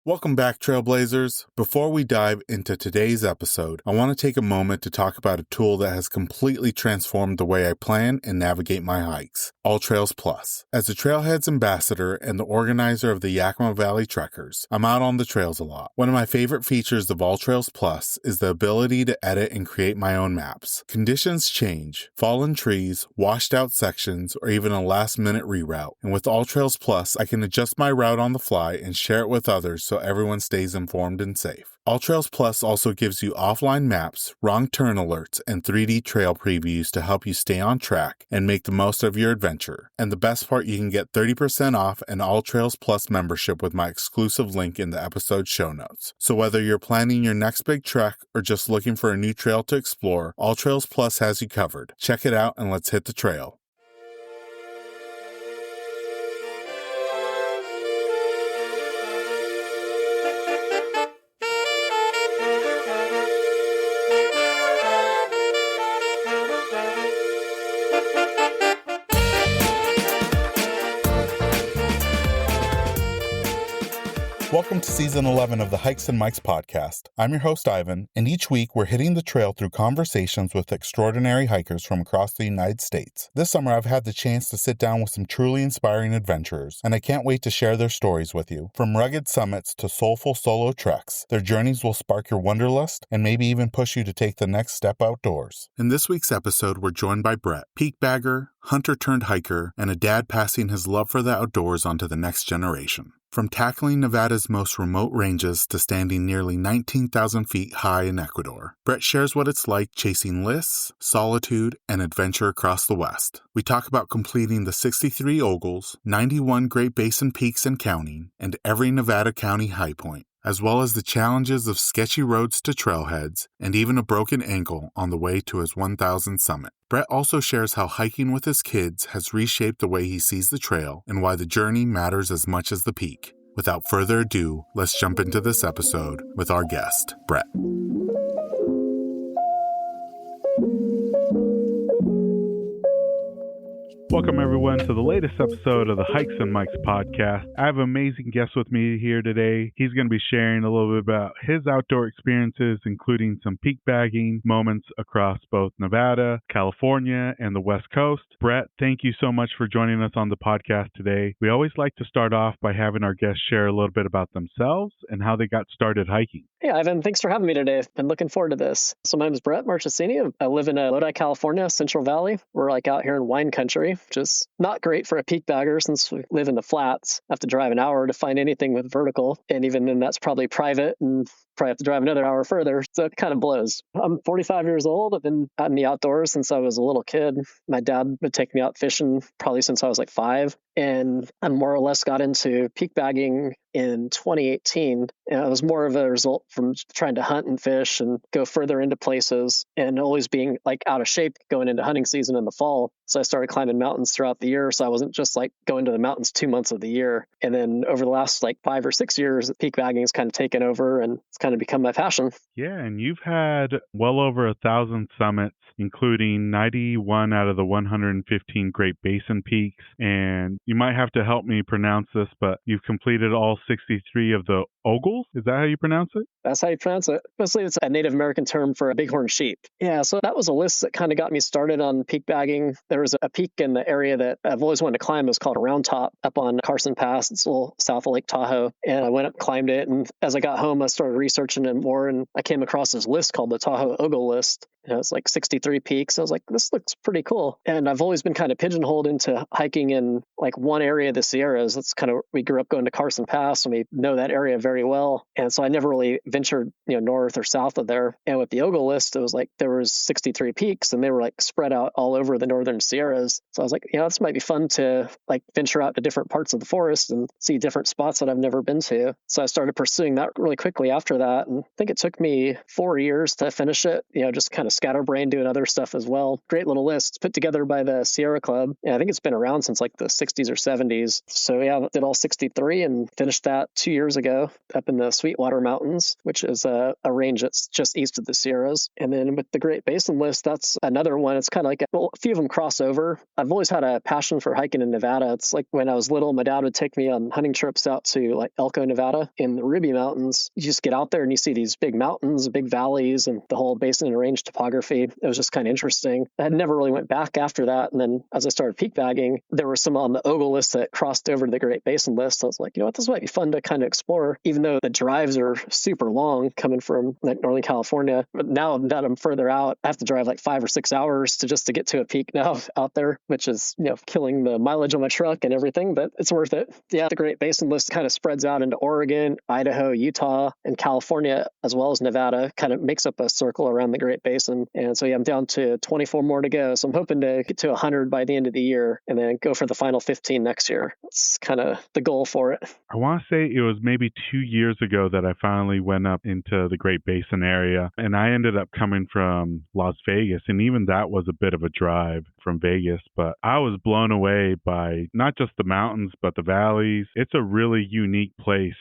Welcome back, Trailblazers. Before we dive into today's episode, I want to take a moment to talk about a tool that has completely transformed the way I plan and navigate my hikes, AllTrails Plus. As a Trailheads ambassador and the organizer of the Yakima Valley Trekkers, I'm out on the trails a lot. One of my favorite features of AllTrails Plus is the ability to edit and create my own maps. Conditions change, fallen trees, washed out sections, or even a last-minute reroute. And with AllTrails Plus, I can adjust my route on the fly and share it with others so everyone stays informed and safe. AllTrails Plus also gives you offline maps, wrong turn alerts, and 3D trail previews to help you stay on track and make the most of your adventure. And the best part, you can get 30% off an AllTrails Plus membership with my exclusive link in the episode show notes. So whether you're planning your next big trek or just looking for a new trail to explore, AllTrails Plus has you covered. Check it out and let's hit the trail. Welcome to Season 11 of the Hikes and Mikes podcast. I'm your host, Ivan, and each week we're hitting the trail through conversations with extraordinary hikers from across the United States. This summer I've had the chance to sit down with some truly inspiring adventurers, and I can't wait to share their stories with you. From rugged summits to soulful solo treks, their journeys will spark your wanderlust and maybe even push you to take the next step outdoors. In this week's episode, we're joined by Brett, peak bagger, hunter-turned-hiker, and a dad passing his love for the outdoors onto the next generation. From tackling Nevada's most remote ranges to standing nearly 19,000 feet high in Ecuador, Brett shares what it's like chasing lists, solitude, and adventure across the West. We talk about completing the 63 ogles, 91 Great Basin peaks and counting, and every Nevada county high point, as well as the challenges of sketchy roads to trailheads and even a broken ankle on the way to his 1,000th summit. Brett also shares how hiking with his kids has reshaped the way he sees the trail and why the journey matters as much as the peak. Without further ado, let's jump into this episode with our guest, Brett. Welcome, everyone, to the latest episode of the Hikes and Mikes podcast. I have an amazing guest with me here today. He's going to be sharing a little bit about his outdoor experiences, including some peak bagging moments across both Nevada, California, and the West Coast. Brett, thank you so much for joining us on the podcast today. We always like to start off by having our guests share a little bit about themselves and how they got started hiking. Hey, Ivan, thanks for having me today. I've been looking forward to this. So my name is Brett Marciasini. I live in Lodi, California, Central Valley. We're like out here in wine country, which is not great for a peak bagger since we live in the flats. I have to drive an hour to find anything with vertical. And even then, that's probably private and probably have to drive another hour further. So it kind of blows. I'm 45 years old. I've been out in the outdoors since I was a little kid. My dad would take me out fishing probably since I was like 5. And I more or less got into peak bagging in 2018. And it was more of a result from trying to hunt and fish and go further into places and always being like out of shape going into hunting season in the fall. So I started climbing mountains throughout the year. So I wasn't just like going to the mountains 2 months of the year. And then over the last like 5 or 6 years, peak bagging has kind of taken over and it's kind of become my passion. Yeah, and you've had well over 1,000 summits, including 91 out of the 115 Great Basin peaks. And you might have to help me pronounce this, but you've completed all 63 of the ogles. Is that how you pronounce it? That's how you pronounce it. Mostly it's a Native American term for a bighorn sheep. Yeah, so that was a list that kind of got me started on peak bagging. There was a peak in the area that I've always wanted to climb. It was called a Round Top up on Carson Pass. It's a little south of Lake Tahoe. And I went up, climbed it. And as I got home, I started researching it more. And I came across this list called the Tahoe Ogle List. You know, it's like 63 peaks. I was like, this looks pretty cool. And I've always been kind of pigeonholed into hiking in like one area of the Sierras. That's kind of, we grew up going to Carson Pass and we know that area very well. And so I never really ventured, north or south of there. And with the Ogle List, it was like there was 63 peaks and they were like spread out all over the northern Sierras. So I was like, this might be fun to like venture out to different parts of the forest and see different spots that I've never been to. So I started pursuing that really quickly after that. And I think it took me 4 years to finish it, just kind of scatterbrained doing other stuff as well. Great little list put together by the Sierra Club. And I think it's been around since like the 60s or 70s. So yeah, I did all 63 and finished that 2 years ago. up in the Sweetwater Mountains, which is a range that's just east of the Sierras. And then with the Great Basin list, that's another one. It's kind of like a few of them cross over. I've always had a passion for hiking in Nevada. It's like when I was little, my dad would take me on hunting trips out to like Elko, Nevada in the Ruby Mountains. You just get out there and you see these big mountains, big valleys, and the whole basin and range topography. It was just kind of interesting. I had never really went back after that. And then as I started peak bagging, there were some on the Ogle list that crossed over to the Great Basin list. I was like, you know what, this might be fun to kind of explore, even though the drives are super long coming from like Northern California. But now that I'm further out, I have to drive like 5 or 6 hours just to get to a peak now out there, which is, killing the mileage on my truck and everything, but it's worth it. Yeah, the Great Basin list kind of spreads out into Oregon, Idaho, Utah, and California, as well as Nevada, kind of makes up a circle around the Great Basin. And so, yeah, I'm down to 24 more to go. So I'm hoping to get to 100 by the end of the year and then go for the final 15 next year. That's kind of the goal for it. I want to say it was maybe 2 years ago that I finally went up into the Great Basin area, and I ended up coming from Las Vegas, and even that was a bit of a drive from Vegas, but I was blown away by not just the mountains, but the valleys. It's a really unique place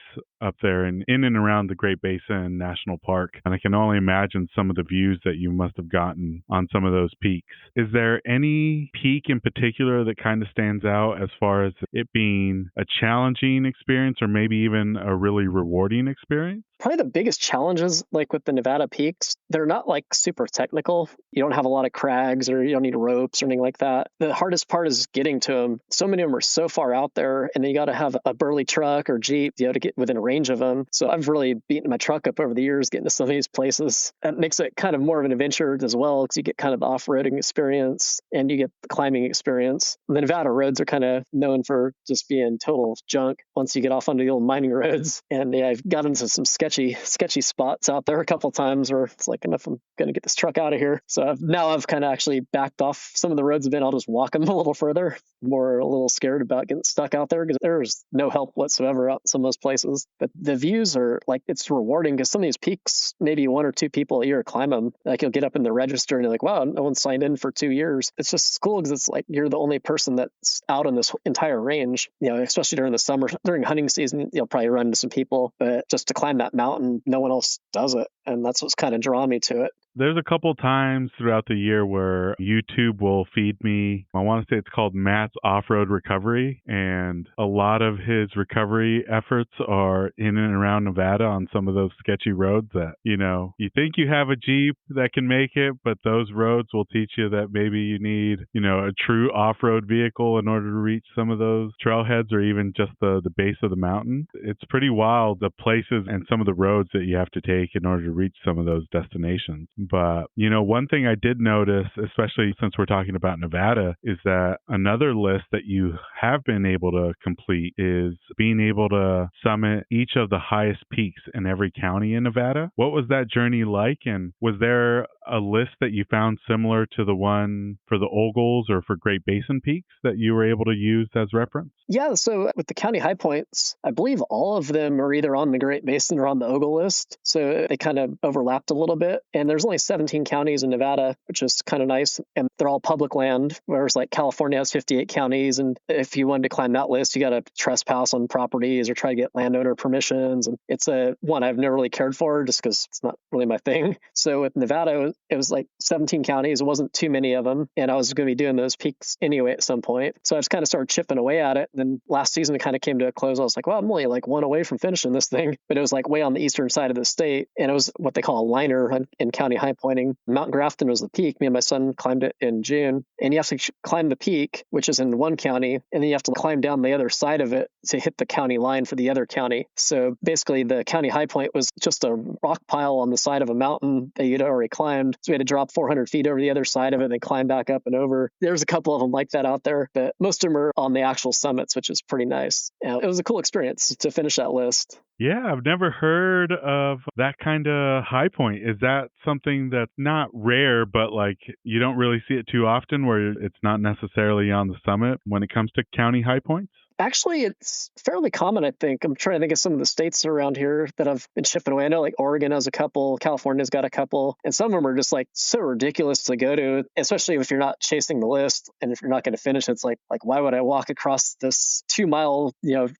up there and in and around the Great Basin National Park, and I can only imagine some of the views that you must have gotten on some of those peaks. Is there any peak in particular that kind of stands out as far as it being a challenging experience or maybe even a really rewarding experience? Probably the biggest challenges, like with the Nevada peaks, they're not like super technical. You don't have a lot of crags or you don't need ropes or anything like that. The hardest part is getting to them. So many of them are so far out there, and then you got to have a burly truck or Jeep, to get within a range of them. So I've really beaten my truck up over the years getting to some of these places. That makes it kind of more of an adventure as well, because you get kind of the off-roading experience and you get the climbing experience. The Nevada roads are kind of known for just being total junk once you get off onto the old mining roads. And yeah, I've got into some sketchy spots out there a couple times where it's like, enough, I'm going to get this truck out of here. So I've kind of actually backed off some of the roads a bit. I'll just walk them a little further. More a little scared about getting stuck out there because there's no help whatsoever out in some of those places. But the views are like, it's rewarding because some of these peaks, maybe 1 or 2 people a year climb them. Like you'll get up in the register and you're like, wow, no one signed in for 2 years. It's just cool because it's like you're the only person that's out on this entire range, especially during the summer. During hunting season, you'll probably run into some people, but just to climb that mountain, no one else does it. And that's what's kind of drawn me to it. There's a couple times throughout the year where YouTube will feed me, I want to say it's called Matt's Off-Road Recovery, and a lot of his recovery efforts are in and around Nevada on some of those sketchy roads that, you think you have a Jeep that can make it, but those roads will teach you that maybe you need, a true off-road vehicle in order to reach some of those trailheads or even just the base of the mountain. It's pretty wild, the places and some of the roads that you have to take in order to reach some of those destinations. But, one thing I did notice, especially since we're talking about Nevada, is that another list that you have been able to complete is being able to summit each of the highest peaks in every county in Nevada. What was that journey like? And was there a list that you found similar to the one for the Ogles or for Great Basin peaks that you were able to use as reference? Yeah, so with the county high points, I believe all of them are either on the Great Basin or on the Ogle list. So they kind of overlapped a little bit. And there's only 17 counties in Nevada, which is kind of nice. And they're all public land, whereas like California has 58 counties. And if you wanted to climb that list, you got to trespass on properties or try to get landowner permissions. And it's a one I've never really cared for just because it's not really my thing. So with Nevada, it was like 17 counties. It wasn't too many of them. And I was going to be doing those peaks anyway at some point. So I just kind of started chipping away at it. Then last season, it kind of came to a close. I was like, well, I'm only like one away from finishing this thing. But it was like way on the eastern side of the state. And it was what they call a liner in county high pointing. Mount Grafton was the peak. Me and my son climbed it in June. And you have to climb the peak, which is in one county. And then you have to climb down the other side of it to hit the county line for the other county. So basically, the county high point was just a rock pile on the side of a mountain that you'd already climbed. So we had to drop 400 feet over the other side of it and then climb back up and over. There's a couple of them like that out there, but most of them are on the actual summits, which is pretty nice. It was a cool experience to finish that list. Yeah, I've never heard of that kind of high point. Is that something that's not rare, but like you don't really see it too often where it's not necessarily on the summit when it comes to county high points? Actually, it's fairly common, I think. I'm trying to think of some of the states around here that I've been chipping away. I know like Oregon has a couple, California's got a couple, and some of them are just like so ridiculous to go to, especially if you're not chasing the list and if you're not going to finish. It's like why would I walk across this 2 mile,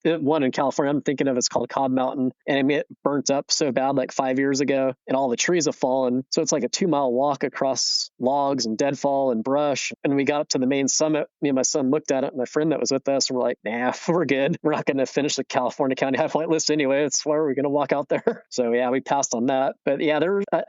one in California I'm thinking of, it's called Cobb Mountain, and I mean, it burnt up so bad like 5 years ago, and all the trees have fallen. So it's like a 2 mile walk across logs and deadfall and brush. And we got up to the main summit. Me and my son looked at it, and my friend that was with us, and we're like, nah, we're good. We're not going to finish the California County High Point list anyway. It's why we're going to walk out there. So yeah, we passed on that. But yeah,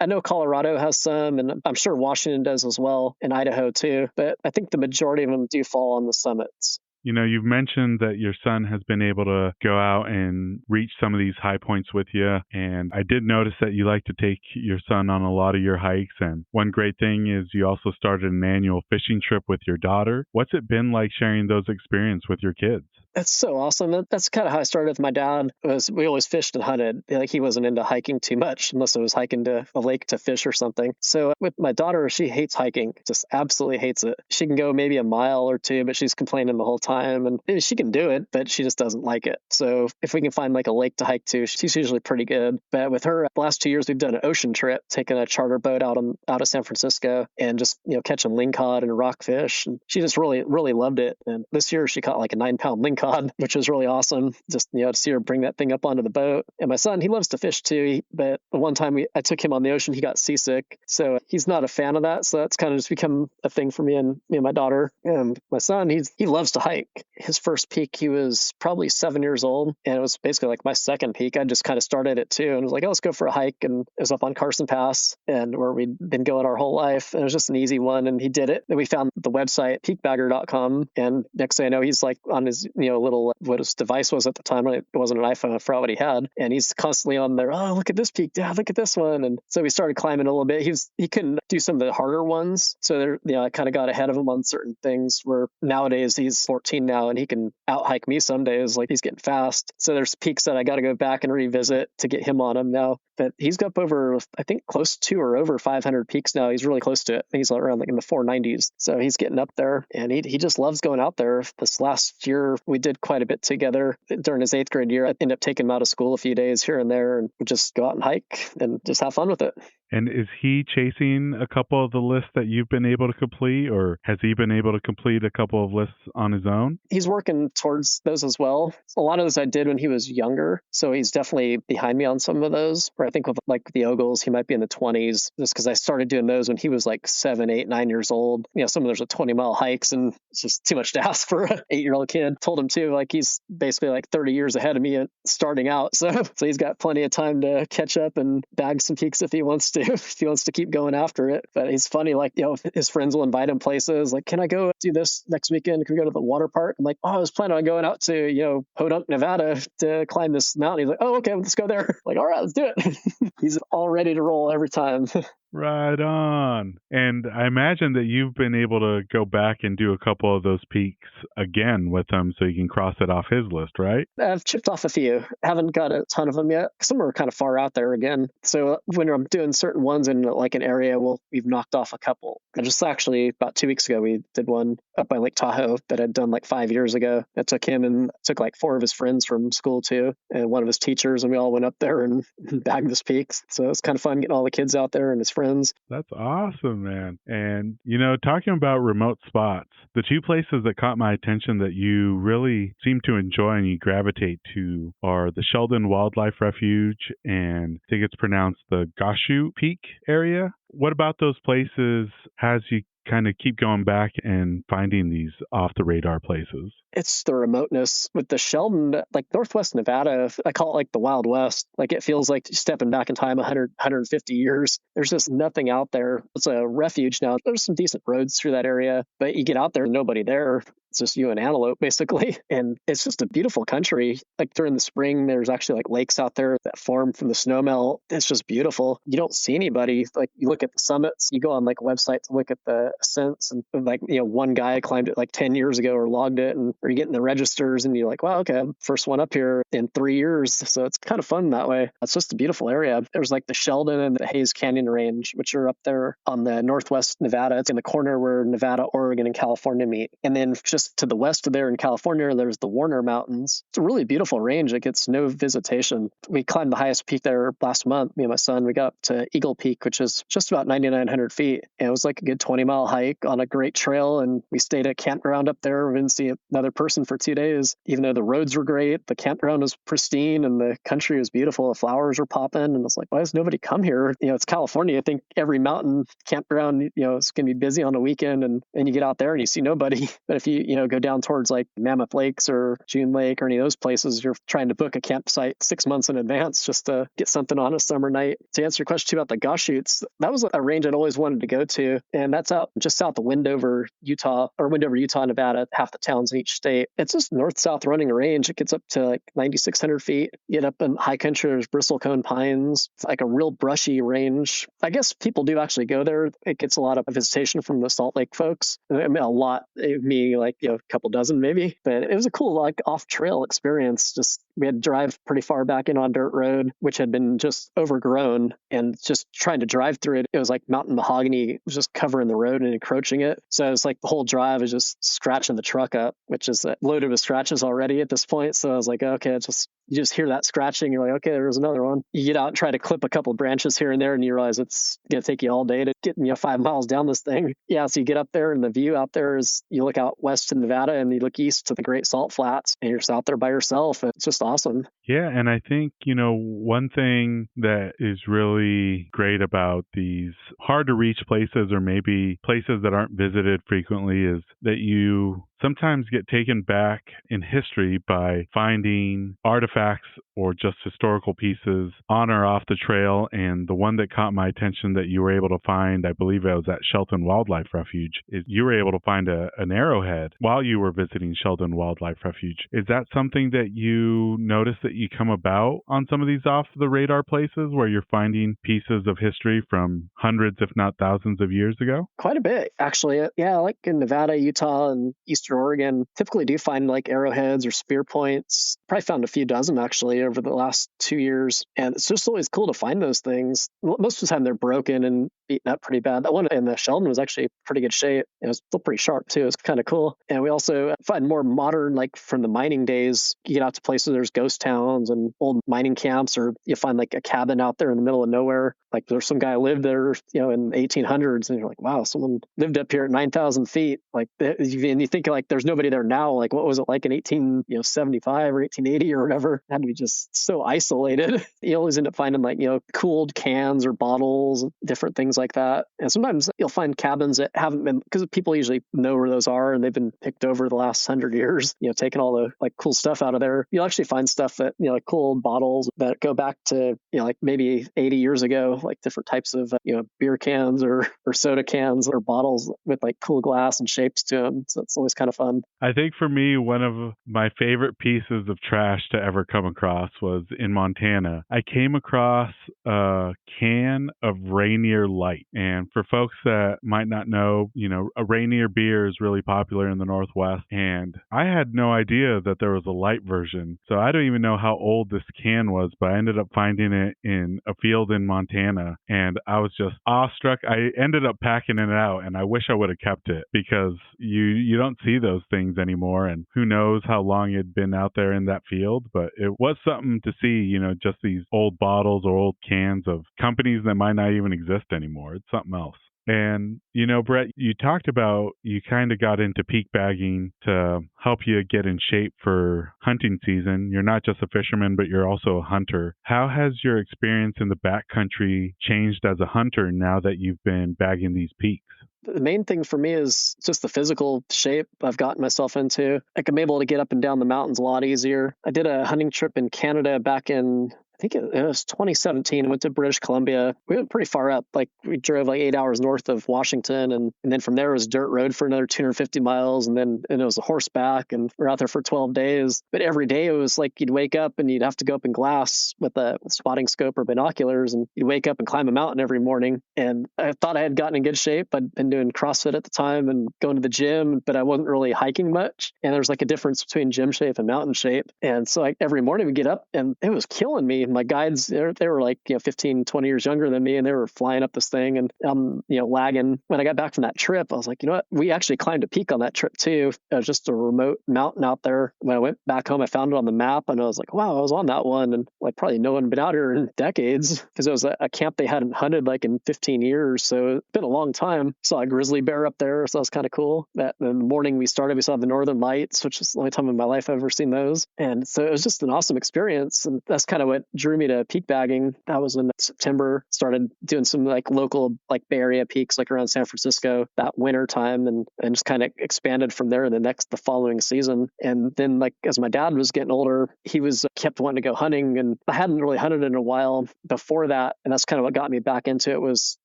I know Colorado has some, and I'm sure Washington does as well, and Idaho too. But I think the majority of them do fall on the summits. You've mentioned that your son has been able to go out and reach some of these high points with you. And I did notice that you like to take your son on a lot of your hikes. And one great thing is you also started an annual fishing trip with your daughter. What's it been like sharing those experiences with your kids? That's so awesome. That's kind of how I started with my dad. We always fished and hunted. Like, he wasn't into hiking too much unless it was hiking to a lake to fish or something. So with my daughter, she hates hiking, just absolutely hates it. She can go maybe a mile or two, but she's complaining the whole time. And she can do it, but she just doesn't like it. So if we can find like a lake to hike to, she's usually pretty good. But with her, the last 2 years, we've done an ocean trip, taking a charter boat out of San Francisco and just, catching lingcod and rockfish. And she just really, really loved it. And this year she caught like a 9-pound lingcod, which was really awesome. Just, to see her bring that thing up onto the boat. And my son, he loves to fish too. But the one time I took him on the ocean, he got seasick. So he's not a fan of that. So that's kind of just become a thing for me and my daughter. And my son, he loves to hike. His first peak, he was probably 7 years old. And it was basically like my second peak. I just kind of started it too. And was like, oh, let's go for a hike. And it was up on Carson Pass, and where we'd been going our whole life. And it was just an easy one. And he did it. And we found the website, peakbagger.com. And next thing I know, he's like on his, little, what his device was at the time. It wasn't an iPhone, I forgot what he had. And he's constantly on there. Oh, look at this peak, Dad, look at this one. And so we started climbing a little bit. He couldn't do some of the harder ones. So there, I kind of got ahead of him on certain things, where nowadays he's 14 now and he can out hike me some days. Like, he's getting fast. So there's peaks that I got to go back and revisit to get him on them now. But he's got up over, I think, close to or over 500 peaks now. He's really close to it. I think he's around like in the 490s. So he's getting up there, and he just loves going out there. This last year, we did quite a bit together. During his 8th grade year, I ended up taking him out of school a few days here and there, and we just go out and hike and just have fun with it. And is he chasing a couple of the lists that you've been able to complete, or has he been able to complete a couple of lists on his own? He's working towards those as well. A lot of those I did when he was younger, so he's definitely behind me on some of those. Where I think with like the Ogles, he might be in the 20s, just because I started doing those when he was like 7, 8, 9 years old. Some of those are 20-mile hikes, and it's just too much to ask for an 8-year-old kid. Told him too, like, he's basically like 30 years ahead of me at starting out, so he's got plenty of time to catch up and bag some peaks if he wants to. If he wants to keep going after it. But he's funny, like, his friends will invite him places, like, can I go do this next weekend? Can we go to the water park? I'm like, oh, I was planning on going out to, Podunk, Nevada to climb this mountain. He's like, oh, okay, let's go there. Like, all right, let's do it. He's all ready to roll every time. Right on. And I imagine that you've been able to go back and do a couple of those peaks again with him so you can cross it off his list, right? I've chipped off a few. Haven't got a ton of them yet. Some are kind of far out there again. So when I'm doing certain ones in like an area, we've knocked off a couple. And just actually about 2 weeks ago, we did one up by Lake Tahoe that I'd done like 5 years ago. I took him and took like 4 of his friends from school too, and one of his teachers, and we all went up there and bagged this peaks. So it's kind of fun getting all the kids out there and his friends. That's awesome, man. And, talking about remote spots, the 2 places that caught my attention that you really seem to enjoy and you gravitate to are the Sheldon Wildlife Refuge, and I think it's pronounced the Goshu Peak area. What about those places has you kind of keep going back and finding these off the radar places? It's the remoteness with the Sheldon, like Northwest Nevada. I call it like the Wild West. Like, it feels like stepping back in time 100, 150 years. There's just nothing out there. It's a refuge now. There's some decent roads through that area, but you get out there, nobody there. It's just you and antelope, basically. And it's just a beautiful country. Like, during the spring, there's actually like lakes out there that form from the snowmelt. It's just beautiful. You don't see anybody. Like, you look at the summits, you go on like a website to look at the ascents, and like, one guy climbed it like 10 years ago or logged it, and or you get in the registers and you're like, wow, okay, I'm first one up here in 3 years. So it's kind of fun that way. It's just a beautiful area. There's like the Sheldon and the Hayes Canyon Range, which are up there on the Northwest Nevada. It's in the corner where Nevada, Oregon, and California meet. And then just just to the west of there in California, there's the Warner Mountains. It's a really beautiful range. It gets no visitation. We climbed the highest peak there last month. Me and my son, we got up to Eagle Peak, which is just about 9,900 feet. And it was like a good 20-mile hike on a great trail. And we stayed at a campground up there. We didn't see another person for 2 days. Even though the roads were great, the campground was pristine and the country was beautiful. The flowers were popping. And it's like, why does nobody come here? It's California. I think every mountain campground, is going to be busy on a weekend, and you get out there and you see nobody. But if you go down towards like Mammoth Lakes or June Lake or any of those places, you're trying to book a campsite 6 months in advance just to get something on a summer night. To answer your question too about the Goshutes, that was a range I'd always wanted to go to. And that's out just south of Wendover, Utah, Nevada, half the towns in each state. It's just north-south running a range. It gets up to like 9,600 feet. You get up in high country, there's bristlecone pines. It's like a real brushy range. I guess people do actually go there. It gets a lot of visitation from the Salt Lake folks. I mean, a lot, me like, a couple dozen maybe. But it was a cool like off-trail experience. Just we had to drive pretty far back in on dirt road, which had been just overgrown, and just trying to drive through it. It was like mountain mahogany was just covering the road and encroaching it. So it was like the whole drive is just scratching the truck up, which is loaded with scratches already at this point. So I was like, okay, you just hear that scratching. You're like, okay, there's another one. You get out and try to clip a couple branches here and there, and you realize it's going to take you all day to get 5 miles down this thing. Yeah, so you get up there, and the view out there is you look out west to Nevada, and you look east to the Great Salt Flats, and you're just out there by yourself. And it's just awesome. Yeah, and I think, one thing that is really great about these hard to reach places, or maybe places that aren't visited frequently, is that you sometimes get taken back in history by finding artifacts or just historical pieces on or off the trail. And the one that caught my attention that you were able to find, I believe it was at Shelton Wildlife Refuge, is you were able to find an arrowhead while you were visiting Shelton Wildlife Refuge. Is that something that you notice that you come about on some of these off the radar places where you're finding pieces of history from hundreds, if not thousands of years ago? Quite a bit, actually. Yeah, like in Nevada, Utah, and Eastern Oregon, typically do find like arrowheads or spear points. Probably found a few dozen actually over the last 2 years. And it's just always cool to find those things. Most of the time they're broken and beaten up pretty bad. That one in the Sheldon was actually pretty good shape. It was still pretty sharp too. It's kind of cool. And we also find more modern, like from the mining days. You get out to places, there's ghost towns and old mining camps, or you find like a cabin out there in the middle of nowhere. Like there's some guy lived there, in the 1800s, and you're like, wow, someone lived up here at 9,000 feet. Like, and you think like there's nobody there now. Like, what was it like in 1875 or 1880 or whatever? It had to be just so isolated. You always end up finding like, cooled cans or bottles, different things like that. And sometimes you'll find cabins that haven't been, because people usually know where those are and they've been picked over the last 100 years, taking all the like cool stuff out of there. You'll actually find stuff that, like cool old bottles that go back to, like maybe 80 years ago, like different types of, beer cans or soda cans or bottles with like cool glass and shapes to them. So it's always kind of fun. I think for me, one of my favorite pieces of trash to ever come across was in Montana. I came across a can of Rainier Light. And for folks that might not know, a Rainier beer is really popular in the Northwest. And I had no idea that there was a light version. So I don't even know how old this can was, but I ended up finding it in a field in Montana. And I was just awestruck. I ended up packing it out, and I wish I would have kept it, because you don't see those things anymore. And who knows how long it'd been out there in that field, but it was something to see, just these old bottles or old cans of companies that might not even exist anymore. It's something else. And, Brett, you talked about you kind of got into peak bagging to help you get in shape for hunting season. You're not just a fisherman, but you're also a hunter. How has your experience in the backcountry changed as a hunter now that you've been bagging these peaks? The main thing for me is just the physical shape I've gotten myself into. Like I'm able to get up and down the mountains a lot easier. I did a hunting trip in Canada back in, I think it was 2017. I went to British Columbia. We went pretty far up. Like we drove like 8 hours north of Washington. And then from there it was dirt road for another 250 miles. And it was a horseback, and we're out there for 12 days. But every day it was like you'd wake up and you'd have to go up in glass with a spotting scope or binoculars. And you'd wake up and climb a mountain every morning. And I thought I had gotten in good shape. I'd been doing CrossFit at the time and going to the gym, but I wasn't really hiking much. And there's like a difference between gym shape and mountain shape. And so every morning we get up and it was killing me. My guides, they were like, 15, 20 years younger than me, and they were flying up this thing, and I'm, lagging. When I got back from that trip, I was like, you know what? We actually climbed a peak on that trip too. It was just a remote mountain out there. When I went back home, I found it on the map, and I was like, wow, I was on that one. And like probably no one had been out here in decades, because it was a camp they hadn't hunted like in 15 years. So it's been a long time. Saw a grizzly bear up there, so that was kind of cool. That in the morning we started, we saw the northern lights, which is the only time in my life I've ever seen those. And so it was just an awesome experience. And that's kind of what drew me to peak bagging. That was in September. Started doing some like local like Bay Area peaks like around San Francisco that winter time, and just kind of expanded from there the following season. And then like as my dad was getting older, he was kept wanting to go hunting, and I hadn't really hunted in a while before that. And that's kind of what got me back into it, was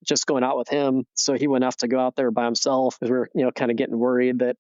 just going out with him. So he wouldn't have to go out there by himself, because we were, kind of getting worried that,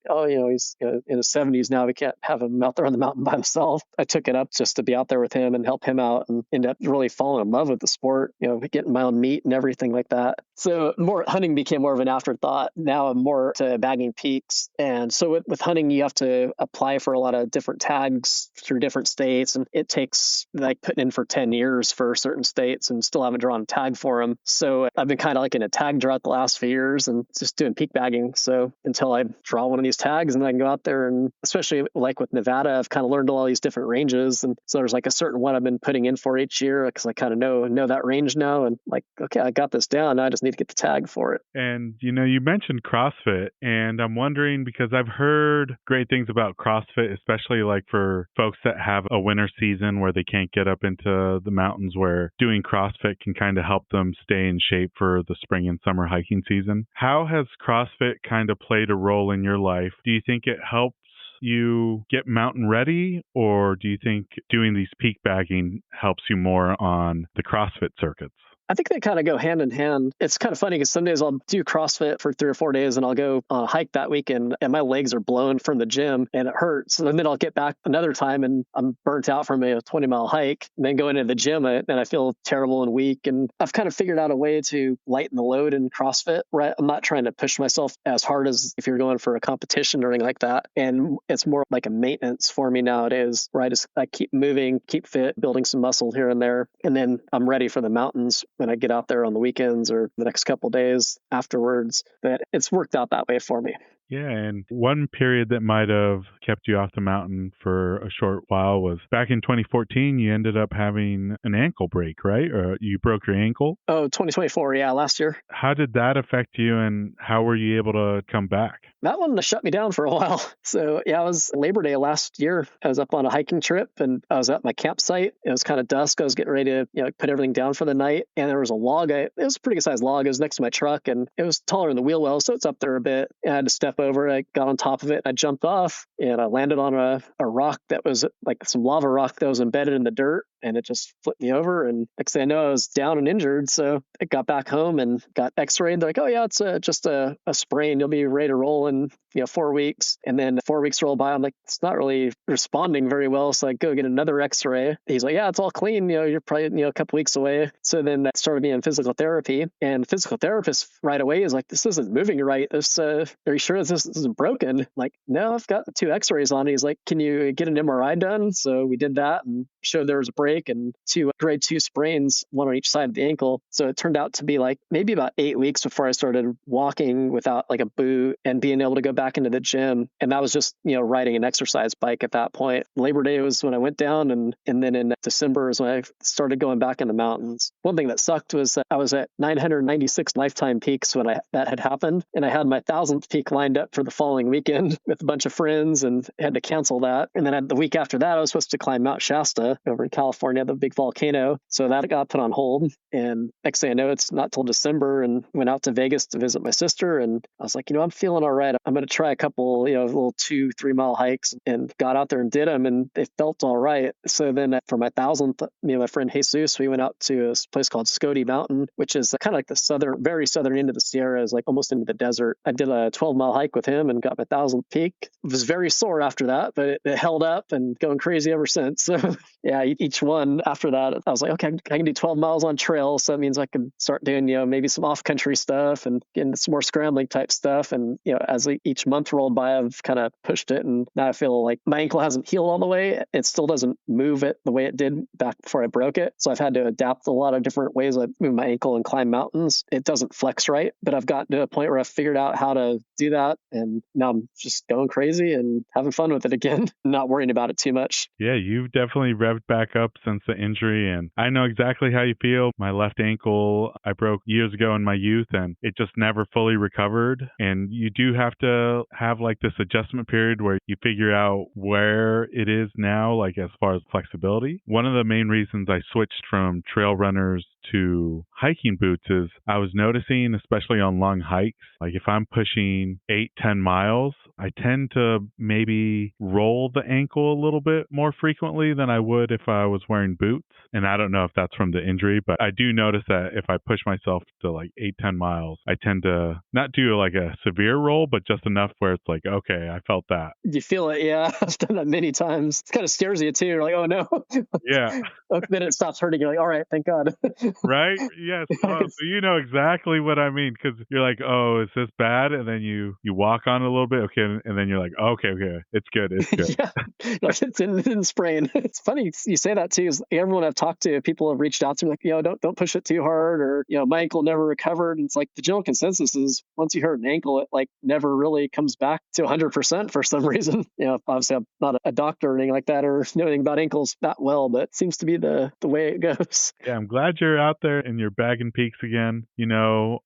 he's in his 70s now. We can't have him out there on the mountain by himself. I took it up just to be out there with him and help him out, and ended up really falling in love with the sport, getting my own meat and everything like that. So more hunting became more of an afterthought. Now I'm more to bagging peaks. And so with hunting, you have to apply for a lot of different tags through different states. And it takes like putting in for 10 years for certain states, and still haven't drawn a tag for them. So I've been kind of like in a tag drought the last few years and just doing peak bagging. So until I draw one of these tags, and then I can go out there, and especially like with Nevada, I've kind of learned all these different ranges. And so there's like a certain one I've been putting in for each year, because I kind of know that range now. And like, okay, I got this down. Now I just need to get the tag for it. And, you mentioned CrossFit, and I'm wondering, because I've heard great things about CrossFit, especially like for folks that have a winter season where they can't get up into the mountains, where doing CrossFit can kind of help them stay in shape for the spring and summer hiking season. How has CrossFit kind of played a role in your life? Do you think it helps you get mountain ready, or do you think doing these peak bagging helps you more on the CrossFit circuits? I think they kind of go hand in hand. It's kind of funny because some days I'll do CrossFit for 3 or 4 days, and I'll go on a hike that weekend, and my legs are blown from the gym and it hurts. And then I'll get back another time and I'm burnt out from a 20-mile hike, and then go into the gym and I feel terrible and weak. And I've kind of figured out a way to lighten the load in CrossFit, right? I'm not trying to push myself as hard as if you're going for a competition or anything like that. And it's more like a maintenance for me nowadays, where I keep moving, keep fit, building some muscle here and there. And then I'm ready for the mountains when I get out there on the weekends or the next couple of days afterwards. But it's worked out that way for me. Yeah, and one period that might have kept you off the mountain for a short while was back in 2014, you ended up having an ankle break, right? Or you broke your ankle? Oh, 2024, yeah, last year. How did that affect you, and how were you able to come back? That one shut me down for a while. So yeah, it was Labor Day last year. I was up on a hiking trip, and I was at my campsite. It was kind of dusk. I was getting ready to put everything down for the night. And there was a log. It was a pretty good sized log. It was next to my truck, and it was taller than the wheel well, so it's up there a bit. And I had to step over. I got on top of it, and I jumped off, and I landed on a rock that was like some lava rock that was embedded in the dirt. And it just flipped me over. And next thing I know, I was down and injured. So I got back home and got x-rayed. They're like, oh, yeah, it's just a sprain. You'll be ready to roll in 4 weeks. And then 4 weeks roll by. I'm like, it's not really responding very well. So I go get another x-ray. He's like, yeah, it's all clean. You're probably a couple weeks away. So then I started me in physical therapy. And the physical therapist right away is like, this isn't moving right. Are you sure this isn't broken? I'm like, no, I've got 2 x-rays on. He's like, can you get an MRI done? So we did that and showed there was a break and 2 grade 2 sprains, one on each side of the ankle. So it turned out to be like maybe about 8 weeks before I started walking without like a boot and being able to go back into the gym. And that was just, riding an exercise bike at that point. Labor Day was when I went down, and then in December is when I started going back in the mountains. One thing that sucked was that I was at 996 lifetime peaks when that had happened. And I had my 1,000th peak lined up for the following weekend with a bunch of friends, and had to cancel that. And then the week after that, I was supposed to climb Mount Shasta over in California, the big volcano. So that got put on hold. And next thing I know, it's not till December, and went out to Vegas to visit my sister. And I was like, I'm feeling all right. I'm going to try a couple, little 2-3 mile hikes, and got out there and did them, and they felt all right. So then for my 1,000th, me and my friend Jesus, we went out to a place called Scotty Mountain, which is kind of like the very southern end of the Sierras, like almost into the desert. I did a 12-mile hike with him and got my 1,000th peak. It was very very sore after that, but it held up and going crazy ever since. So yeah, each one after that, I was like, okay, I can do 12 miles on trail. So that means I can start doing, maybe some off country stuff and getting some more scrambling type stuff. And, as each month rolled by, I've kind of pushed it. And now I feel like my ankle hasn't healed all the way. It still doesn't move it the way it did back before I broke it. So I've had to adapt a lot of different ways I move my ankle and climb mountains. It doesn't flex right, but I've gotten to a point where I've figured out how to do that. And now I'm just going crazy and having fun with it again, not worrying about it too much. Yeah, you've definitely revved back up since the injury, and I know exactly how you feel. My left ankle, I broke years ago in my youth, and it just never fully recovered. And you do have to have like this adjustment period where you figure out where it is now, like as far as flexibility. One of the main reasons I switched from trail runners to hiking boots is I was noticing, especially on long hikes, like if I'm pushing 8-10 miles, I tend to maybe roll the ankle a little bit more frequently than I would if I was wearing boots. And I don't know if that's from the injury, but I do notice that if I push myself to like 8-10 miles, I tend to not do like a severe roll, but just enough where it's like, okay, I felt that. You feel it, yeah. I've done that many times. It kind of scares you too. You're like, oh no. Yeah. Then it stops hurting. You're like, all right, thank God. Right? Yes. Oh, so you know exactly what I mean, because you're like, oh, is this bad? And then you walk on it a little bit, okay, and then you're like, okay, it's good, it's good. Yeah, like it didn't sprain. It's funny you say that too. Is everyone I've talked to, people have reached out to me like, don't push it too hard, or my ankle never recovered. And it's like the general consensus is once you hurt an ankle, it like never really comes back to 100% for some reason. Obviously I'm not a doctor or anything like that, or know anything about ankles that well, but it seems to be the way it goes. Yeah, I'm glad you're out there and you're bagging peaks again.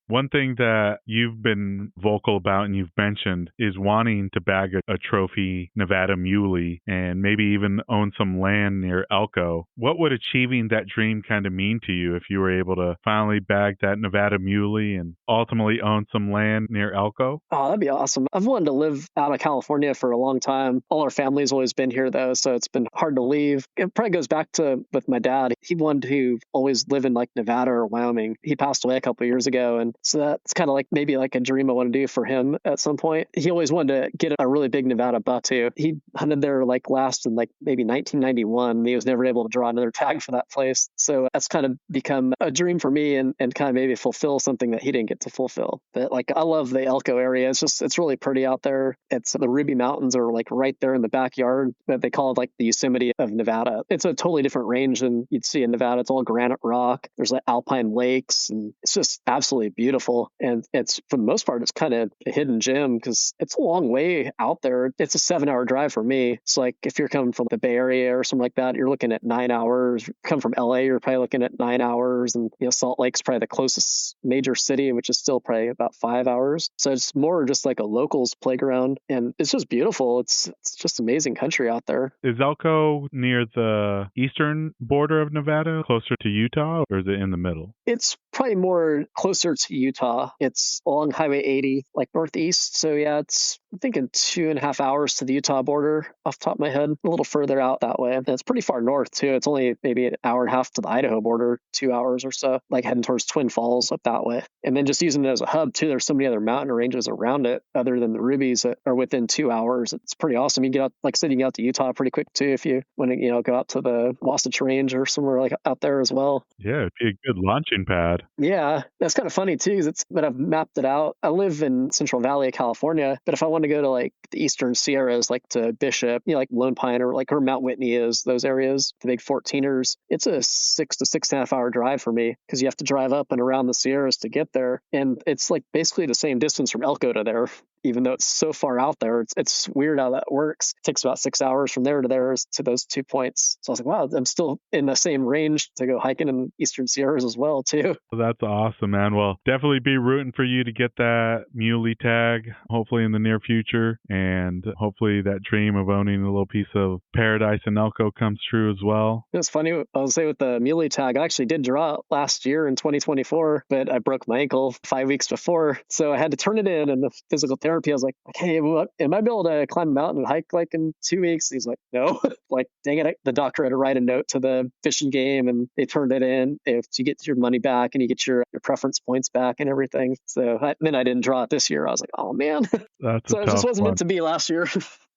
One thing that you've been vocal about and you've mentioned is wanting to bag a trophy Nevada muley and maybe even own some land near Elko. What would achieving that dream kind of mean to you if you were able to finally bag that Nevada muley and ultimately own some land near Elko? Oh, that'd be awesome. I've wanted to live out of California for a long time. All our family's always been here though, so it's been hard to leave. It probably goes back to with my dad. He wanted to always live in like Nevada or Wyoming. He passed away a couple of years ago, and so that's kind of like maybe like a dream I want to do for him at some point. He always wanted to get a really big Nevada butte. He hunted there like last in like maybe 1991. He was never able to draw another tag for that place. So that's kind of become a dream for me and kind of maybe fulfill something that he didn't get to fulfill. But like I love the Elko area. It's really pretty out there. It's the Ruby Mountains are like right there in the backyard, but they call it like the Yosemite of Nevada. It's a totally different range than you'd see in Nevada. It's all granite rock. There's like alpine lakes, and it's just absolutely beautiful. And it's for the most part, it's kind of a hidden gem because it's a long way out there. It's a 7-hour drive for me. It's like if you're coming from the Bay Area or something like that, you're looking at 9 hours. Come from LA, you're probably looking at 9 hours, and Salt Lake's probably the closest major city, which is still probably about 5 hours. So it's more just like a locals playground, and it's just beautiful. It's just amazing country out there. Is Elko near the eastern border of Nevada, closer to Utah, or is it in the middle? It's probably more closer to Utah. It's along Highway 80, like northeast. So yeah, it's I'm thinking 2.5 hours to the Utah border off the top of my head, a little further out that way. And it's pretty far north too. It's only maybe an hour and a half to the Idaho border, 2 hours or so, like heading towards Twin Falls up that way. And then just using it as a hub too, there's so many other mountain ranges around it other than the Rubies that are within 2 hours. It's pretty awesome. You get out, like I said, you get out to Utah pretty quick too if you want to, go out to the Wasatch Range or somewhere like out there as well. Yeah, it'd be a good launching pad. Yeah, that's kind of funny too, but I've mapped it out. I live in Central Valley of California, but if I want to go to like the Eastern Sierras, like to Bishop, like Lone Pine or like where Mount Whitney is, those areas, the big 14ers, it's a 6 to 6.5 hour drive for me because you have to drive up and around the Sierras to get there. And it's like basically the same distance from Elko to there. Even though it's so far out there, it's weird how that works. It takes about 6 hours from there to there to those 2 points. So I was like, wow, I'm still in the same range to go hiking in Eastern Sierras as well, too. That's awesome, man. Well, definitely be rooting for you to get that muley tag, hopefully in the near future. And hopefully that dream of owning a little piece of paradise in Elko comes true as well. It's funny, I'll say with the muley tag, I actually did draw it last year in 2024, but I broke my ankle 5 weeks before. So I had to turn it in, and the physical therapy, I was like, hey, am I able to climb a mountain and hike like in 2 weeks? He's like, no. Like, dang it. The doctor had to write a note to the fishing game, and they turned it in. If you get your money back and you get your preference points back and everything. So then I didn't draw it this year. I was like, oh, man. That's so it just wasn't meant to be last year.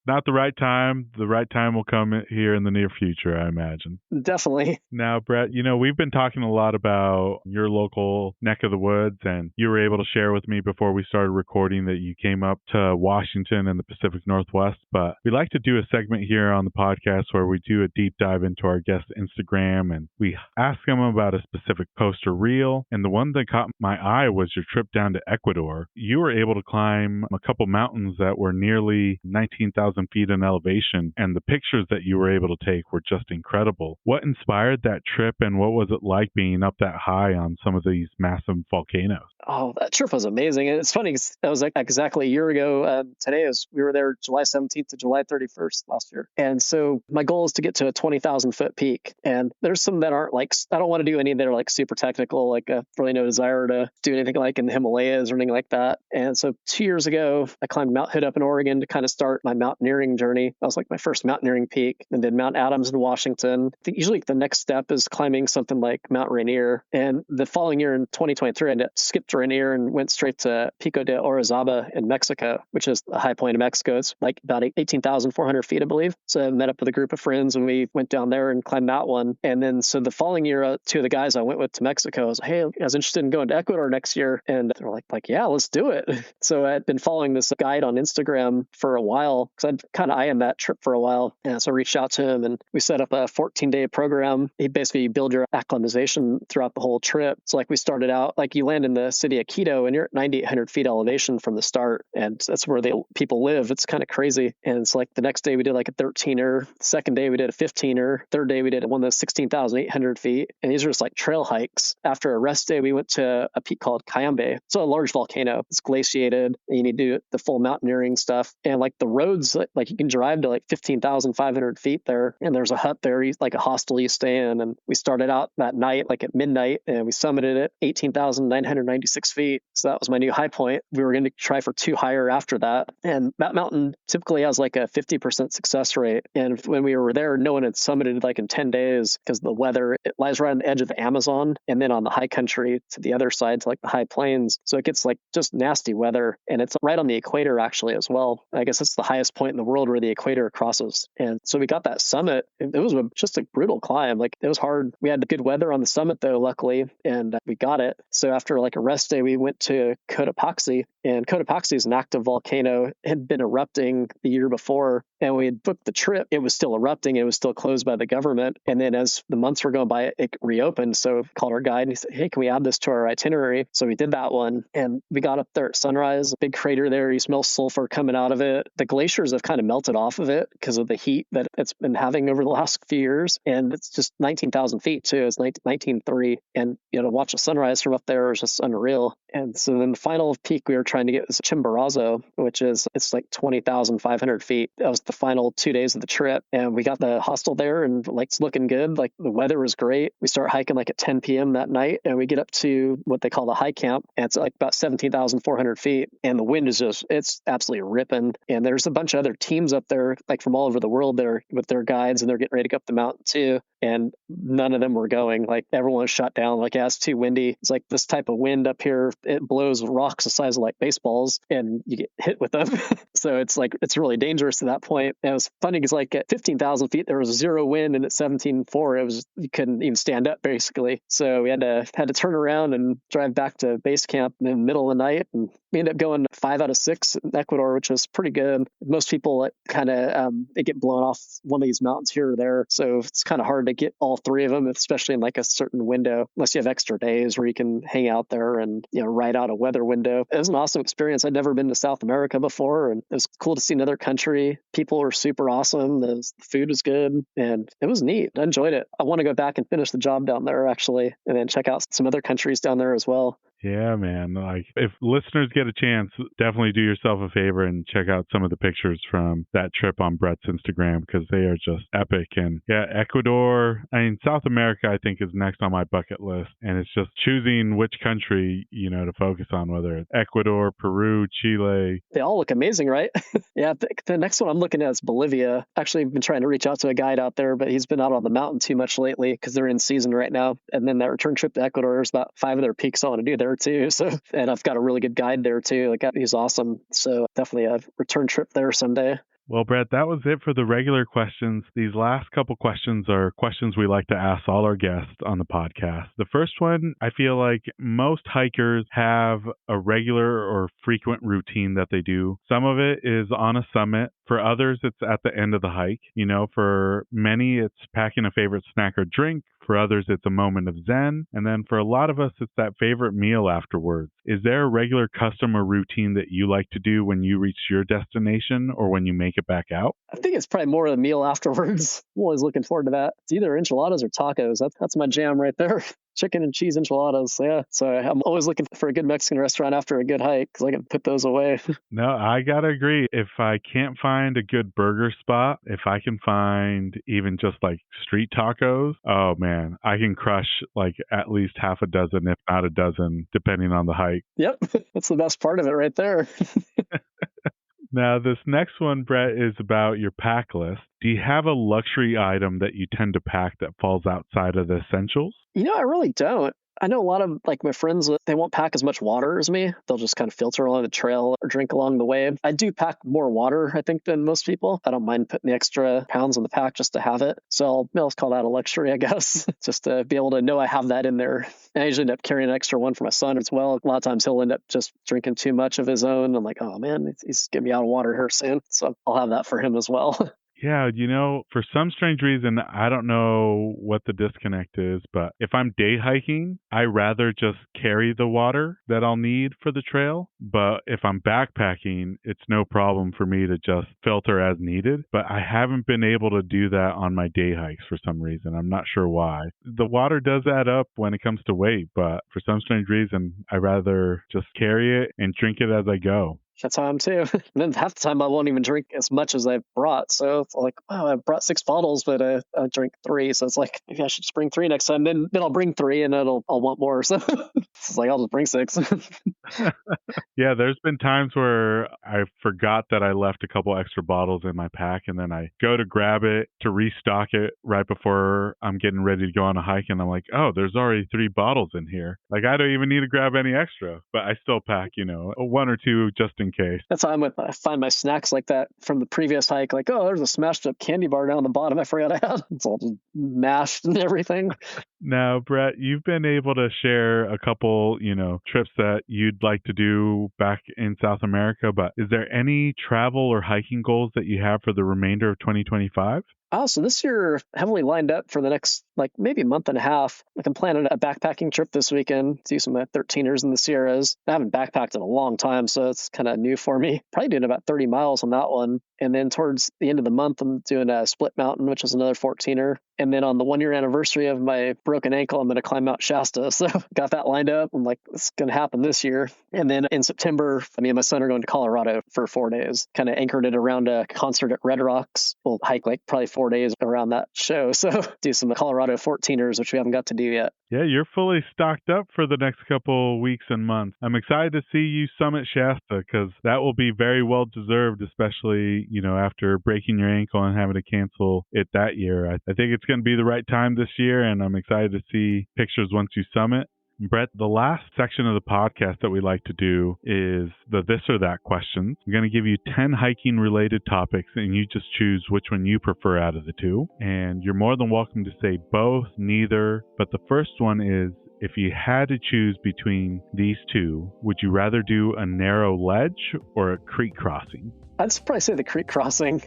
not the right time. The right time will come here in the near future, I imagine. Definitely. Now, Brett, we've been talking a lot about your local neck of the woods, and you were able to share with me before we started recording that you came up to Washington and the Pacific Northwest. But we like to do a segment here on the podcast where we do a deep dive into our guest's Instagram, and we ask them about a specific post or reel. And the one that caught my eye was your trip down to Ecuador. You were able to climb a couple mountains that were nearly 19,000 feet in elevation, and the pictures that you were able to take were just incredible. What inspired that trip, and what was it like being up that high on some of these massive volcanoes? Oh, that trip was amazing. And it's funny, 'cause that was like exactly a year ago. Today we were there July 17th to July 31st last year. And so my goal is to get to a 20,000 foot peak. And there's some that aren't like, I don't want to do any that are like super technical, like really no desire to do anything like in the Himalayas or anything like that. And so 2 years ago, I climbed Mount Hood up in Oregon to kind of start my mountaineering journey. That was like my first mountaineering peak. And then Mount Adams in Washington. I think usually the next step is climbing something like Mount Rainier. And the following year in 2023, I skipped Rainier and went straight to Pico de Orizaba in Mexico, which is the high point of Mexico. It's like about 18,400 feet, I believe. So I met up with a group of friends and we went down there and climbed that one. And then so the following year, two of the guys I went with to Mexico was, hey, I was interested in going to Ecuador next year. And they're like, yeah, let's do it. So I'd been following this guide on Instagram for a while because I'd kind of eyeing that trip for a while. And so I reached out to him and we set up a 14-day program. He basically build your acclimatization throughout the whole trip. So like we started out, like you land in the city of Quito and you're at 9,800 feet elevation from the start. And that's where the people live. It's kind of crazy. And it's like the next day we did like a 13er. The second day we did a 15er. Third day we did one that's 16,800 feet. And these are just like trail hikes. After a rest day, we went to a peak called Cayambe. It's a large volcano. It's glaciated. And you need to do the full mountaineering stuff. And like the roads, like you can drive to like 15,500 feet there. And there's a hut there, like a hostel you stay in. And we started out that night, like at midnight, and we summited it 18,996 feet. So that was my new high point. We were going to try for two higher after that. And that mountain typically has like a 50% success rate. And when we were there, no one had summited like in 10 days because the weather, it lies right on the edge of the Amazon and then on the high country to the other side to like the high plains. So it gets like just nasty weather. And it's right on the equator actually as well. I guess it's the highest point in the world where the equator crosses. And so we got that summit. It was just a brutal climb. Like it was hard. We had good weather on the summit though, luckily, and we got it. So after like a rest day, we went to Cotopaxi, and Cotopaxi is an active volcano. It had been erupting the year before, and we had booked the trip. It was still erupting. It was still closed by the government. And then as the months were going by, it reopened. So we called our guide and he said, hey, can we add this to our itinerary? So we did that one, and we got up there at sunrise, big crater there. You smell sulfur coming out of it. The glaciers have kind of melted off of it because of the heat that it's been having over the last few years. And it's just 19,000 feet too. It's 19,300. And to watch the sunrise from up there is just unreal. And so then the final peak we were trying to get was Chimborazo, it's like 20,500 feet. That was the final 2 days of the trip. And we got the hostel there and like it's looking good. Like the weather was great. We start hiking like at 10 p.m. that night and we get up to what they call the high camp. And it's like about 17,400 feet. And the wind is it's absolutely ripping. And there's a bunch of other teams up there, like from all over the world there with their guides, and they're getting ready to go up the mountain too. And none of them were going. Like everyone was shut down. Like, yeah, it's too windy. It's like this type of wind up here. It blows rocks the size of like baseballs and you get hit with them. So it's like, it's really dangerous at that point. And it was funny because like at 15,000 feet, there was zero wind, and at 17,400, you couldn't even stand up basically. So we had to turn around and drive back to base camp in the middle of the night. And we ended up going 5 out of 6 in Ecuador, which was pretty good. Most people kind of, they get blown off one of these mountains here or there. So it's kind of hard to get all 3 of them, especially in like a certain window, unless you have extra days where you can hang out there and, ride out a weather window. It was an awesome experience. I'd never been to South America before, and it was cool to see another country. People were super awesome. The food was good, and it was neat. I enjoyed it. I want to go back and finish the job down there actually, and then check out some other countries down there as well. Yeah, man. Like, if listeners get a chance, definitely do yourself a favor and check out some of the pictures from that trip on Brett's Instagram, because they are just epic. And yeah, Ecuador, South America, I think, is next on my bucket list. And it's just choosing which country, to focus on, whether it's Ecuador, Peru, Chile. They all look amazing, right? Yeah, the next one I'm looking at is Bolivia. Actually, I've been trying to reach out to a guide out there, but he's been out on the mountain too much lately because they're in season right now. And then that return trip to Ecuador, there's about 5 of their peaks I want to do there too. So, and I've got a really good guide there too. Like, he's awesome. So definitely a return trip there someday. Well, Brett, that was it for the regular questions. These last couple questions are questions we like to ask all our guests on the podcast. The first one, I feel like most hikers have a regular or frequent routine that they do. Some of it is on a summit. For others, it's at the end of the hike. For many, it's packing a favorite snack or drink. For others, it's a moment of zen. And then for a lot of us, it's that favorite meal afterwards. Is there a regular custom or routine that you like to do when you reach your destination or when you make it back out? I think it's probably more of the meal afterwards. I'm always looking forward to that. It's either enchiladas or tacos. That's my jam right there. Chicken and cheese enchiladas. Yeah. So I'm always looking for a good Mexican restaurant after a good hike because I can put those away. No, I got to agree. If I can't find a good burger spot, if I can find even just like street tacos, oh man, I can crush like at least half a dozen, if not a dozen, depending on the hike. Yep. That's the best part of it right there. Now, this next one, Brett, is about your pack list. Do you have a luxury item that you tend to pack that falls outside of the essentials? I really don't. I know a lot of my friends, they won't pack as much water as me. They'll just kind of filter along the trail or drink along the way. I do pack more water, I think, than most people. I don't mind putting the extra pounds in the pack just to have it. So I'll call that a luxury, I guess, just to be able to know I have that in there. And I usually end up carrying an extra one for my son as well. A lot of times he'll end up just drinking too much of his own. I'm like, oh man, he's getting me out of water here soon. So I'll have that for him as well. Yeah, for some strange reason, I don't know what the disconnect is, but if I'm day hiking, I rather just carry the water that I'll need for the trail. But if I'm backpacking, it's no problem for me to just filter as needed. But I haven't been able to do that on my day hikes for some reason. I'm not sure why. The water does add up when it comes to weight, but for some strange reason, I rather just carry it and drink it as I go. That's how I'm too. And then half the time I won't even drink as much as I've brought. So it's like, wow, I brought 6 bottles, but I drink 3. So it's like, maybe I should just bring 3 next time. Then I'll bring 3 and I'll want more. So it's like, I'll just bring 6. Yeah, there's been times where I forgot that I left a couple extra bottles in my pack, and then I go to grab it to restock it right before I'm getting ready to go on a hike, and I'm like, oh, there's already 3 bottles in here. Like, I don't even need to grab any extra, but I still pack, 1 or 2 just in case. That's how I find my snacks like that from the previous hike. Like, oh, there's a smashed up candy bar down the bottom I forgot I had. It's all just mashed and everything. Now, Brett, you've been able to share a couple, trips that you'd like to do back in South America, but is there any travel or hiking goals that you have for the remainder of 2025? Oh, so this year, heavily lined up for the next, maybe a month and a half. I'm planning a backpacking trip this weekend to do some 13ers in the Sierras. I haven't backpacked in a long time, so it's kind of new for me. Probably doing about 30 miles on that one. And then towards the end of the month, I'm doing a Split Mountain, which is another 14er. And then on the 1-year anniversary of my broken ankle, I'm going to climb Mount Shasta. So got that lined up. I'm like, it's going to happen this year. And then in September, me and my son are going to Colorado for 4 days. Kind of anchored it around a concert at Red Rocks. We'll hike probably 4 days around that show. So do some Colorado 14ers, which we haven't got to do yet. Yeah, you're fully stocked up for the next couple weeks and months. I'm excited to see you summit Shasta because that will be very well deserved, especially, after breaking your ankle and having to cancel it that year. I think it's going to be the right time this year, and I'm excited to see pictures once you summit. Brett, the last section of the podcast that we like to do is the this or that questions. I'm going to give you 10 hiking related topics and you just choose which one you prefer out of the 2. And you're more than welcome to say both, neither. But the first one is, if you had to choose between these 2, would you rather do a narrow ledge or a creek crossing? I'd probably say the creek crossing.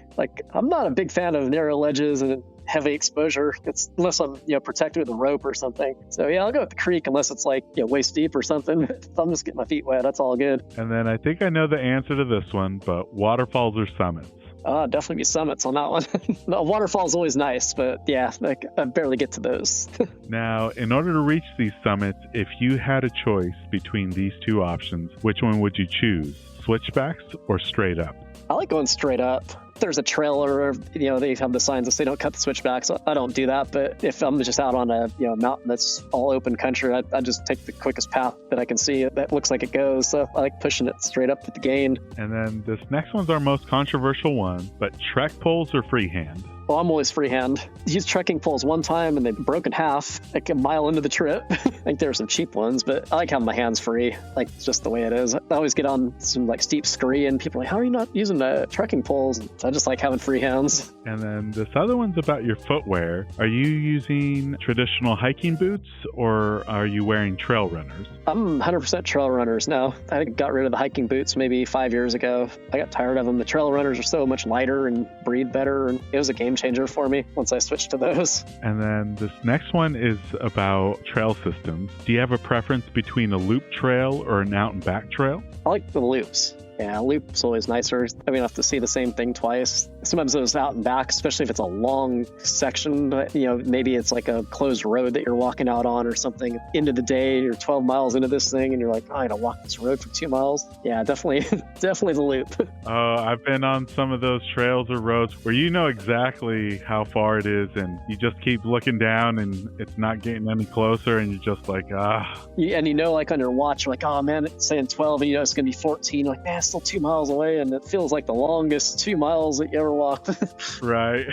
I'm not a big fan of narrow ledges and heavy exposure. It's unless I'm protected with a rope or something. So yeah, I'll go with the creek unless it's waist deep or something. If I'm just getting my feet wet, that's all good. And then I think I know the answer to this one, but waterfalls or summits? Definitely be summits on that one. No, waterfall's always nice, but yeah, I barely get to those. Now, in order to reach these summits, if you had a choice between these 2 options, which one would you choose? Switchbacks or straight up? I like going straight up. If there's a trail or, they have the signs that say don't cut the switchbacks. I don't do that. But if I'm just out on a mountain that's all open country, I just take the quickest path that I can see that looks like it goes. So I like pushing it straight up with the gain. And then this next one's our most controversial one, but trek poles or freehand? Oh, I'm always freehand. Used trekking poles one time and they broke in half like a mile into the trip. I think there were some cheap ones, but I like having my hands free. Like, it's just the way it is. I always get on some like steep scree and people are like, how are you not using trekking poles? So I just like having free hands. And then this other one's about your footwear. Are you using traditional hiking boots or are you wearing trail runners? I'm 100% trail runners now. I got rid of the hiking boots maybe 5 years ago. I got tired of them. The trail runners are so much lighter and breathe better, and it was a game changer for me once I switched to those. And then this next one is about trail systems. Do you have a preference between a loop trail or an out and back trail? I like the loops. Yeah, loop's always nicer. I mean, I have to see the same thing twice. Sometimes those out and back, especially if it's a long section, maybe it's like a closed road that you're walking out on or something. End of the day, you're 12 miles into this thing and you're like, I gotta walk this road for 2 miles. Yeah, definitely, definitely the loop. I've been on some of those trails or roads where you know exactly how far it is and you just keep looking down and it's not getting any closer and you're just like, And like on your watch, you're like, oh man, it's saying 12 and it's gonna be 14. You're like, man, still 2 miles away, and it feels like the longest 2 miles that you ever walked. Right.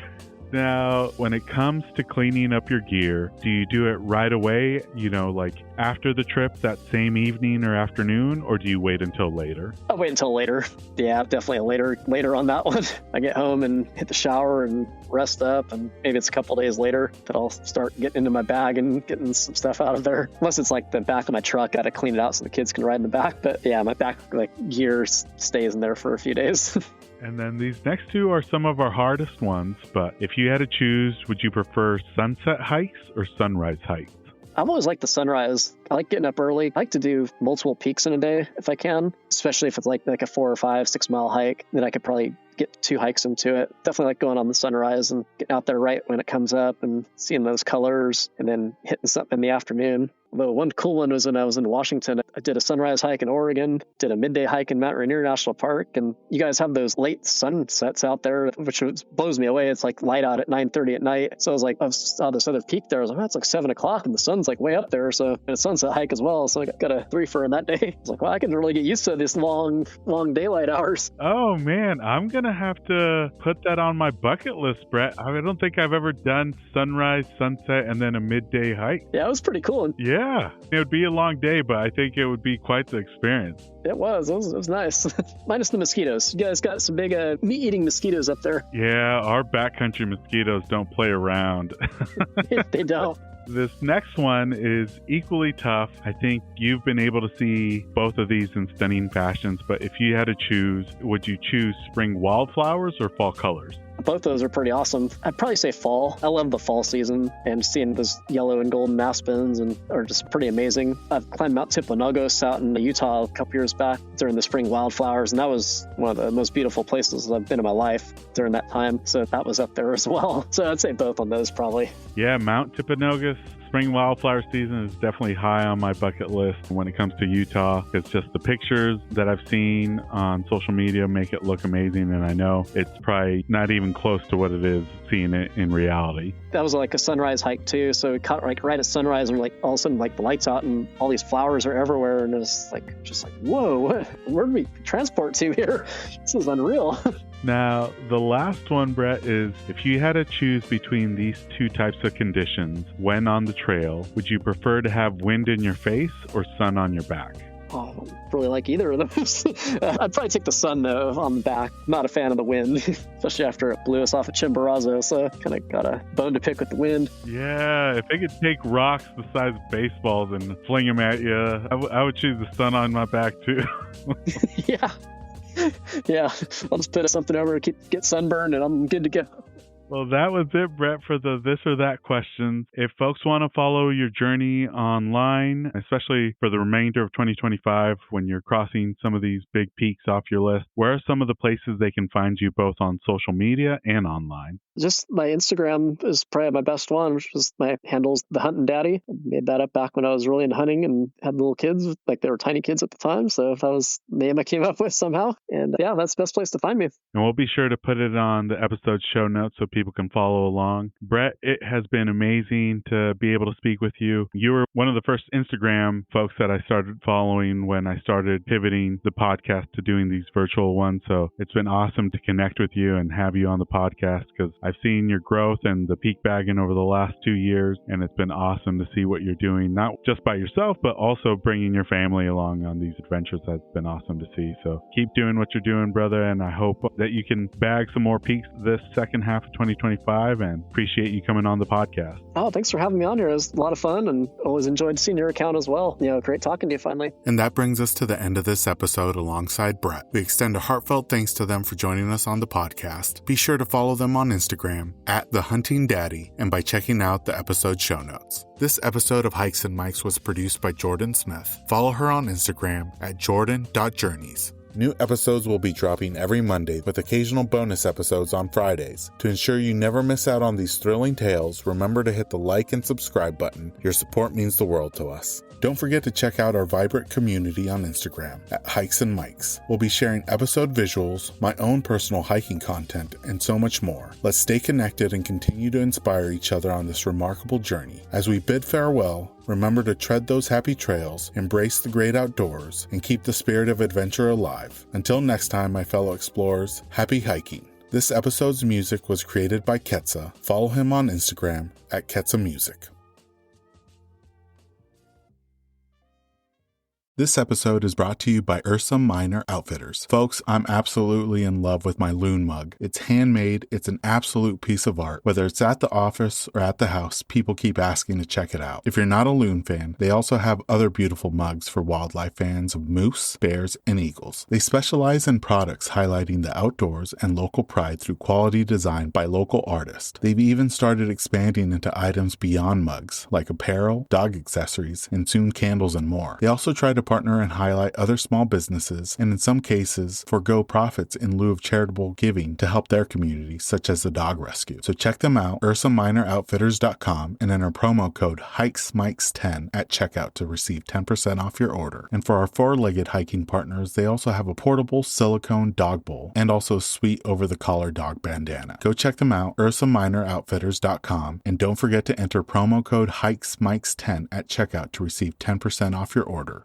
Now, when it comes to cleaning up your gear, do you do it right away, like after the trip that same evening or afternoon, or do you wait until later? I'll wait until later. Yeah, definitely later on that one. I get home and hit the shower and rest up, and maybe it's a couple days later that I'll start getting into my bag and getting some stuff out of there. Unless it's like the back of my truck, I gotta clean it out so the kids can ride in the back. But yeah, my back gear stays in there for a few days. And then these next two are some of our hardest ones, but if you had to choose, would you prefer sunset hikes or sunrise hikes? I've always liked the sunrise. I like getting up early. I like to do multiple peaks in a day if I can, especially if it's like a 4 or 5, 6 mile hike. Then I could probably get 2 hikes into it. Definitely like going on the sunrise and getting out there right when it comes up and seeing those colors and then hitting something in the afternoon. Although one cool one was when I was in Washington, I did a sunrise hike in Oregon, did a midday hike in Mount Rainier National Park, and you guys have those late sunsets out there, which blows me away. It's like light out at 9:30 at night. So I saw this other peak there. I was like, it's like 7 o'clock and the sun's like way up there. So, and a sunset hike as well. So I got a 3-fer in that day. I was like, well, I can really get used to this long daylight hours. Oh man, I'm going to have to put that on my bucket list, Brett. I don't think I've ever done sunrise, sunset, and then a midday hike. Yeah, it was pretty cool. Yeah, it would be a long day, but I think it would be quite the experience. It was nice. Minus the mosquitoes. You guys got some big meat-eating mosquitoes up there. Yeah, our backcountry mosquitoes don't play around. They don't. This next one is equally tough. I think you've been able to see both of these in stunning fashions, but if you had to choose, would you choose spring wildflowers or fall colors? Both those are pretty awesome. I'd probably say fall. I love the fall season, and seeing those yellow and golden aspens are just pretty amazing. I've climbed Mount Timpanogos out in Utah a couple years back during the spring wildflowers, and that was one of the most beautiful places I've been in my life during that time. So that was up there as well. So I'd say both on those probably. Yeah, Mount Timpanogos. Spring wildflower season is definitely high on my bucket list when it comes to Utah. It's just the pictures that I've seen on social media make it look amazing, and I know it's probably not even close to what it is seeing it in reality. That was like a sunrise hike too, so we caught like right at sunrise and like all of a sudden like the lights out and all these flowers are everywhere, and it's just like whoa, where did we transport to here? This is unreal. Now, the last one, Brett, is if you had to choose between these two types of conditions when on the trail, would you prefer to have wind in your face or sun on your back? Oh, I don't really like either of those. I'd probably take the sun, though, on the back. Not a fan of the wind, especially after it blew us off at Chimborazo, so kind of got a bone to pick with the wind. Yeah, if it could take rocks the size of baseballs and fling them at you, I would choose the sun on my back, too. Yeah, I'll just put something over to get sunburned, and I'm good to go. Well, that was it, Brett, for the this or that questions. If folks want to follow your journey online, especially for the remainder of 2025, when you're crossing some of these big peaks off your list, where are some of the places they can find you both on social media and online? Just my Instagram is probably my best one, which is my handle's The Huntin' Daddy. I made that up back when I was really into hunting and had little kids, like they were tiny kids at the time. So that was the name I came up with somehow. And yeah, that's the best place to find me. And we'll be sure to put it on the episode show notes so people people can follow along. Brett, it has been amazing to be able to speak with you. You were one of the first Instagram folks that I started following when I started pivoting the podcast to doing these virtual ones. So it's been awesome to connect with you and have you on the podcast because I've seen your growth and the peak bagging over the last 2 years, and it's been awesome to see what you're doing, not just by yourself, but also bringing your family along on these adventures. That's been awesome to see. So keep doing what you're doing, brother, and I hope that you can bag some more peaks this second half of 2025, and appreciate you coming on the podcast. Oh, thanks for having me on here. It was a lot of fun, and always enjoyed seeing your account as well. Great talking to you finally. And that brings us to the end of this episode alongside Brett. We extend a heartfelt thanks to them for joining us on the podcast. Be sure to follow them on Instagram @thehuntingdaddy and by checking out the episode show notes. This episode of Hikes and Mics was produced by Jordan Smith. Follow her on Instagram @jordan.journeys. New episodes will be dropping every Monday with occasional bonus episodes on Fridays. To ensure you never miss out on these thrilling tales, remember to hit the like and subscribe button. Your support means the world to us. Don't forget to check out our vibrant community on Instagram @Hikes and Mics. We'll be sharing episode visuals, my own personal hiking content, and so much more. Let's stay connected and continue to inspire each other on this remarkable journey. As we bid farewell, remember to tread those happy trails, embrace the great outdoors, and keep the spirit of adventure alive. Until next time, my fellow explorers, happy hiking. This episode's music was created by Ketsa. Follow him on Instagram @KetsaMusic. This episode is brought to you by Ursa Minor Outfitters. Folks, I'm absolutely in love with my loon mug. It's handmade, it's an absolute piece of art. Whether it's at the office or at the house, people keep asking to check it out. If you're not a loon fan, they also have other beautiful mugs for wildlife fans of moose, bears, and eagles. They specialize in products highlighting the outdoors and local pride through quality design by local artists. They've even started expanding into items beyond mugs, like apparel, dog accessories, and soon candles and more. They also try to partner and highlight other small businesses, and in some cases, forego profits in lieu of charitable giving to help their community, such as the dog rescue. So check them out, ursaminooroutfitters.com, and enter promo code HikesMikes10 at checkout to receive 10% off your order. And for our four-legged hiking partners, they also have a portable silicone dog bowl and also a sweet over-the-collar dog bandana. Go check them out, ursaminooroutfitters.com, and don't forget to enter promo code HikesMikes10 at checkout to receive 10% off your order.